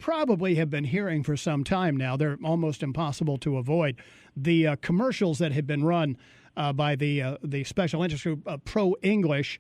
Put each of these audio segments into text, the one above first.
probably have been hearing for some time now. They're almost impossible to avoid. The commercials that have been run by the special interest group ProEnglish,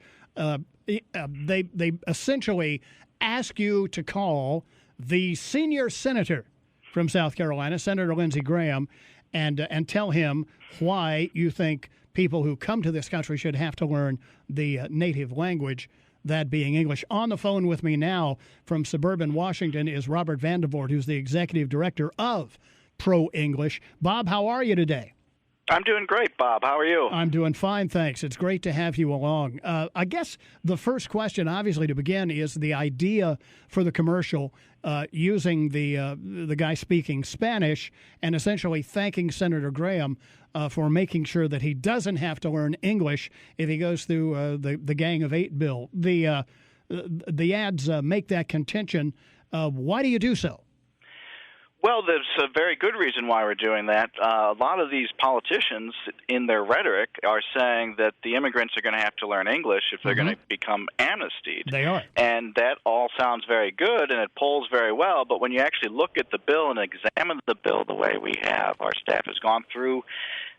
they essentially ask you to call the senior senator from South Carolina, Senator Lindsey Graham, and tell him why you think people who come to this country should have to learn the native language, that being English. On the phone with me now from suburban Washington is Robert Vandervoort, who's the executive director of ProEnglish. Bob, how are you today? I'm doing great, Bob. How are you? I'm doing fine, thanks. It's great to have you along. I guess the first question, obviously, to begin is the idea for the commercial using the guy speaking Spanish and essentially thanking Senator Graham for making sure that he doesn't have to learn English if he goes through the Gang of Eight bill. The ads make that contention. Why do you do so? Well, there's a very good reason why we're doing that. A lot of these politicians, in their rhetoric, are saying that the immigrants are going to have to learn English if they're going to become amnestied. They are. And that all sounds very good, and it polls very well, but when you actually look at the bill and examine the bill the way we have, our staff has gone through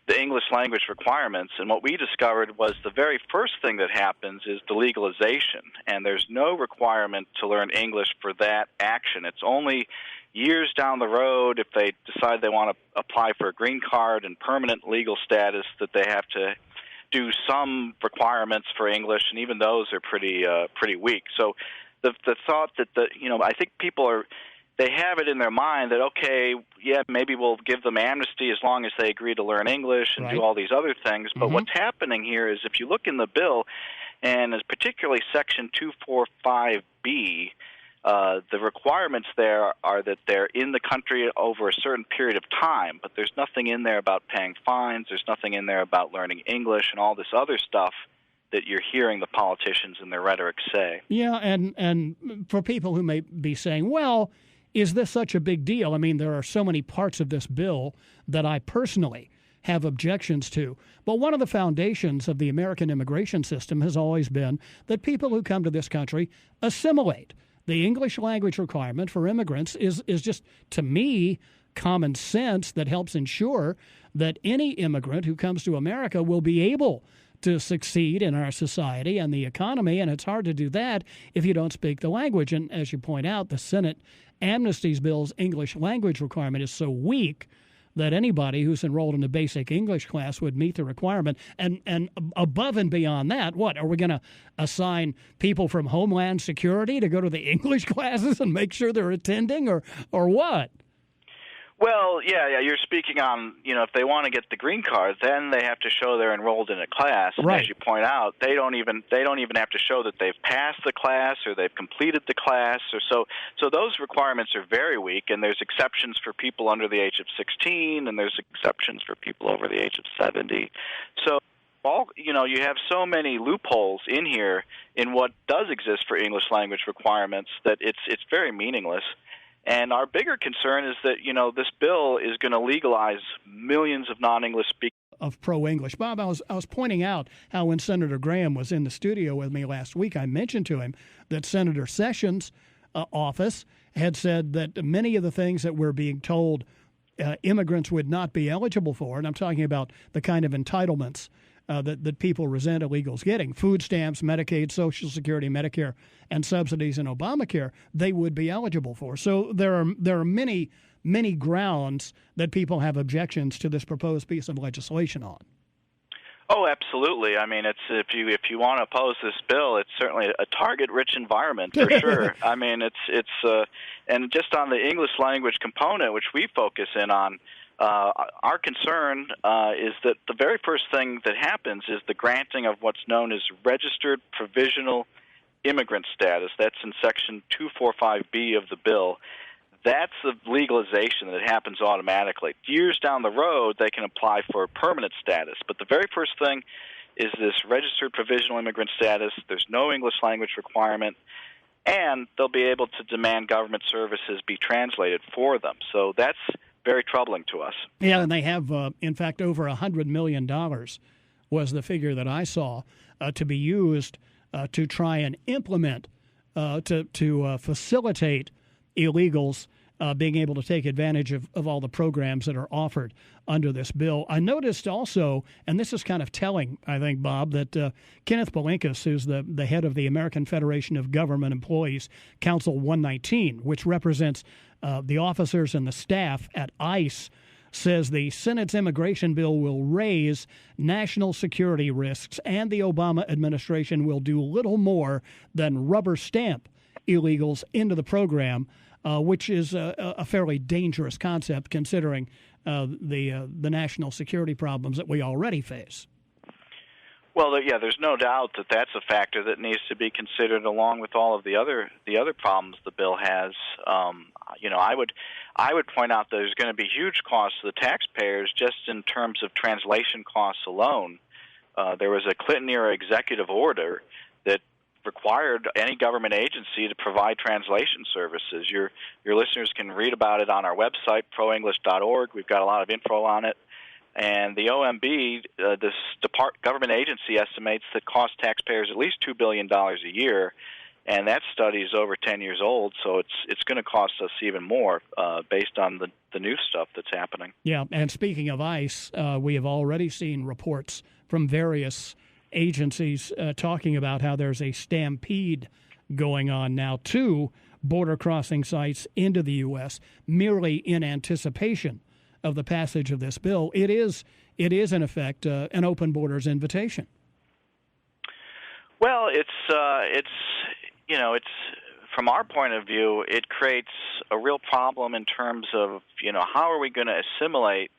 the English language requirements, and what we discovered was the very first thing that happens is the legalization, and there's no requirement to learn English for that action. It's only years down the road, if they decide they want to apply for a green card and permanent legal status, that they have to do some requirements for English, and even those are pretty weak. So the thought that I think people they have it in their mind that, okay, yeah, maybe we'll give them amnesty as long as they agree to learn English and do all these other things. But what's happening here is, if you look in the bill, and as particularly Section 245B, the requirements there are that they're in the country over a certain period of time, but there's nothing in there about paying fines. There's nothing in there about learning English and all this other stuff that you're hearing the politicians in their rhetoric say. Yeah, and for people who may be saying, well, is this such a big deal? I mean, there are so many parts of this bill that I personally have objections to. But one of the foundations of the American immigration system has always been that people who come to this country assimilate. The English language requirement for immigrants is just, to me, common sense that helps ensure that any immigrant who comes to America will be able to succeed in our society and the economy, and it's hard to do that if you don't speak the language. And as you point out, the Senate Amnesty Bill's English language requirement is so weak that anybody who's enrolled in a basic English class would meet the requirement. And above and beyond that, what? Are we going to assign people from Homeland Security to go to the English classes and make sure they're attending, or what? Well, yeah, you're speaking on, if they want to get the green card, then they have to show they're enrolled in a class. And as you point out, they don't even have to show that they've passed the class or they've completed the class, or so those requirements are very weak, and there's exceptions for people under the age of 16, and there's exceptions for people over the age of 70. So you have so many loopholes in here in what does exist for English language requirements that it's very meaningless. And our bigger concern is that, this bill is going to legalize millions of non-English speakers. Of ProEnglish. Bob, I was pointing out how when Senator Graham was in the studio with me last week, I mentioned to him that Senator Sessions' office had said that many of the things that we're being told immigrants would not be eligible for, and I'm talking about the kind of entitlements that people resent illegals getting, food stamps, Medicaid, Social Security, Medicare, and subsidies in Obamacare, they would be eligible for. So there are many, many grounds that people have objections to this proposed piece of legislation on. Oh, absolutely. I mean, it's if you want to oppose this bill, it's certainly a target-rich environment for sure. I mean, it's and just on the English language component, which we focus in on. Our concern is that the very first thing that happens is the granting of what's known as registered provisional immigrant status. That's in Section 245B of the bill. That's the legalization that happens automatically. Years down the road, they can apply for permanent status. But the very first thing is this registered provisional immigrant status. There's no English language requirement, and they'll be able to demand government services be translated for them. So that's very troubling to us. Yeah, and they have, in fact, over $100 million was the figure that I saw to be used to try and implement, to facilitate illegals being able to take advantage of all the programs that are offered under this bill. I noticed also, and this is kind of telling, I think, Bob, that Kenneth Belinkus, who's the head of the American Federation of Government Employees, Council 119, which represents the officers and the staff at ICE, says the Senate's immigration bill will raise national security risks, and the Obama administration will do little more than rubber stamp illegals into the program, which is a fairly dangerous concept considering the national security problems that we already face. Well, yeah, there's no doubt that that's a factor that needs to be considered along with all of the other problems the bill has. I would point out that there's going to be huge costs to the taxpayers just in terms of translation costs alone. There was a Clinton-era executive order that required any government agency to provide translation services. Your listeners can read about it on our website, ProEnglish.org. We've got a lot of info on it. And the OMB, this government agency, estimates that costs taxpayers at least $2 billion a year, and that study is over 10 years old, so it's going to cost us even more based on the new stuff that's happening. Yeah, and speaking of ICE, we have already seen reports from various agencies talking about how there's a stampede going on now to border crossing sites into the U.S. merely in anticipation of the passage of this bill. It is in effect an open borders invitation. Well, it's from our point of view, it creates a real problem in terms of how are we going to assimilate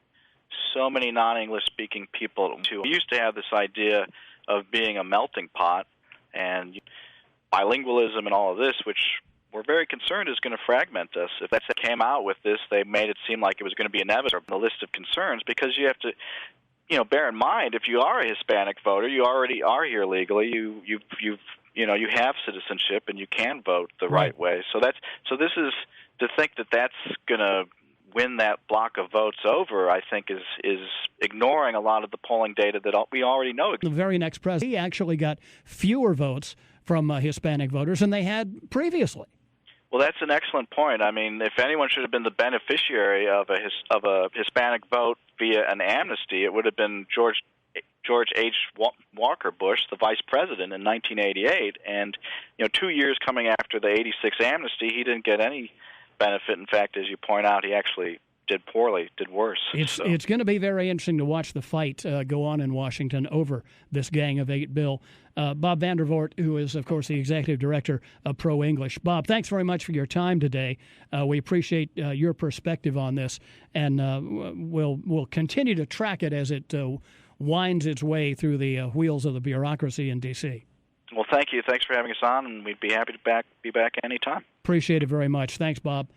so many non-English speaking people. We used to have this idea of being a melting pot, and bilingualism and all of this, which we're very concerned is going to fragment us. If that came out with this, they made it seem like it was going to be inevitable on the list of concerns, because you have to, bear in mind, if you are a Hispanic voter, you already are here legally. You have citizenship and you can vote the right way. So this is to think that that's going to win that block of votes over, I think is ignoring a lot of the polling data that we already know. The very next president, he actually got fewer votes from Hispanic voters than they had previously. Well, that's an excellent point. I mean, if anyone should have been the beneficiary of a Hispanic vote via an amnesty, it would have been George H. Walker Bush, the vice president, in 1988. And 2 years coming after the '86 amnesty, he didn't get any benefit. In fact, as you point out, he actually did poorly, did worse. It's going to be very interesting to watch the fight go on in Washington over this Gang of Eight bill. Bob Vandervoort, who is, of course, the executive director of ProEnglish. Bob, thanks very much for your time today. We appreciate your perspective on this, and we'll continue to track it as it winds its way through the wheels of the bureaucracy in D.C. Well, thank you. Thanks for having us on, and we'd be happy to be back anytime. Appreciate it very much. Thanks, Bob.